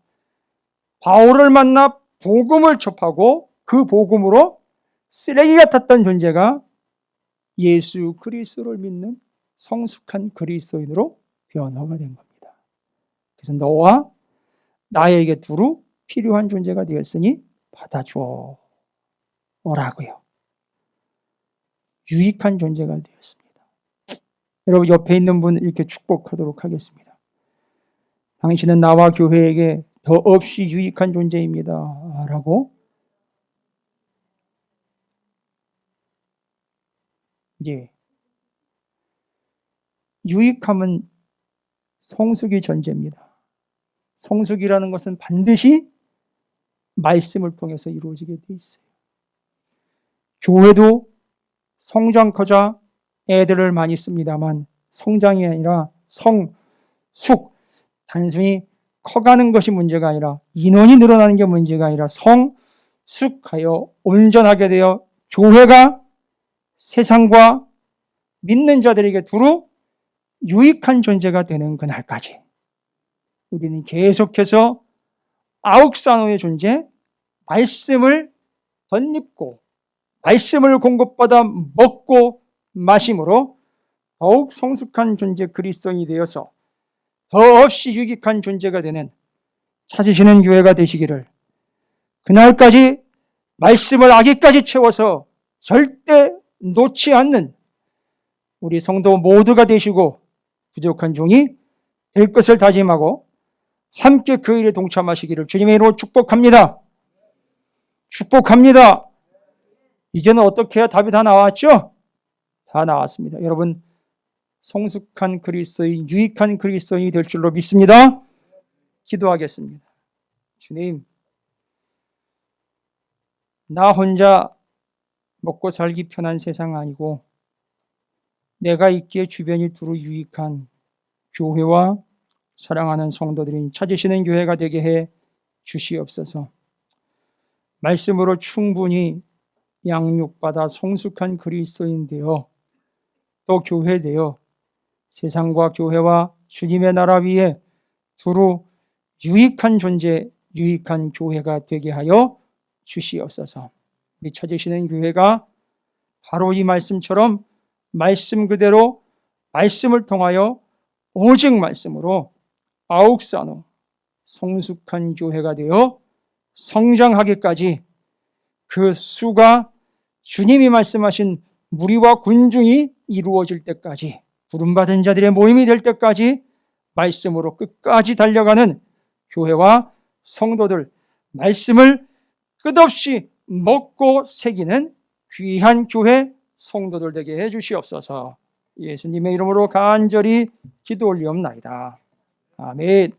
바울을 만나 복음을 접하고 그 복음으로 쓰레기 같았던 존재가 예수 그리스도를 믿는 성숙한 그리스도인으로 변화가 된 겁니다. 그래서 너와 나에게 두루 필요한 존재가 되었으니 받아줘 오라고요. 유익한 존재가 되었습니다. 여러분 옆에 있는 분 이렇게 축복하도록 하겠습니다. 당신은 나와 교회에게 더없이 유익한 존재입니다. 라고 유익함은 성숙이 전제입니다. 성숙이라는 것은 반드시 말씀을 통해서 이루어지게 돼 있어요. 교회도 성장커자 애들을 많이 씁니다만 성장이 아니라 성숙, 단순히 커가는 것이 문제가 아니라 인원이 늘어나는 게 문제가 아니라 성숙하여 온전하게 되어 교회가 세상과 믿는 자들에게 두루 유익한 존재가 되는 그날까지 우리는 계속해서 아욱산호의 존재, 말씀을 덧입고 말씀을 공급받아 먹고 마심으로 더욱 성숙한 존재 그리스도인이 되어서 더없이 유익한 존재가 되는 찾으시는 교회가 되시기를, 그날까지 말씀을 아기까지 채워서 절대 놓지 않는 우리 성도 모두가 되시고 부족한 종이 될 것을 다짐하고 함께 그 일에 동참하시기를 주님의 이름으로 축복합니다. 축복합니다. 이제는 어떻게 해야 답이 다 나왔죠? 다 나왔습니다. 여러분 성숙한 그리스도인, 유익한 그리스도인이 될 줄로 믿습니다. 기도하겠습니다. 주님, 나 혼자 먹고 살기 편한 세상 아니고 내가 있기에 주변이 두루 유익한 교회와 사랑하는 성도들이 찾으시는 교회가 되게 해 주시옵소서. 말씀으로 충분히 양육받아 성숙한 그리스도인 되어 또 교회 되어 세상과 교회와 주님의 나라 위에 두루 유익한 존재, 유익한 교회가 되게 하여 주시옵소서. 우리 찾으시는 교회가 바로 이 말씀처럼 말씀 그대로 말씀을 통하여 오직 말씀으로 아욱산호 성숙한 교회가 되어 성장하기까지 그 수가 주님이 말씀하신 무리와 군중이 이루어질 때까지, 부름받은 자들의 모임이 될 때까지 말씀으로 끝까지 달려가는 교회와 성도들, 말씀을 끝없이 먹고 새기는 귀한 교회 성도들 되게 해주시옵소서. 예수님의 이름으로 간절히 기도 올리옵나이다. 아멘.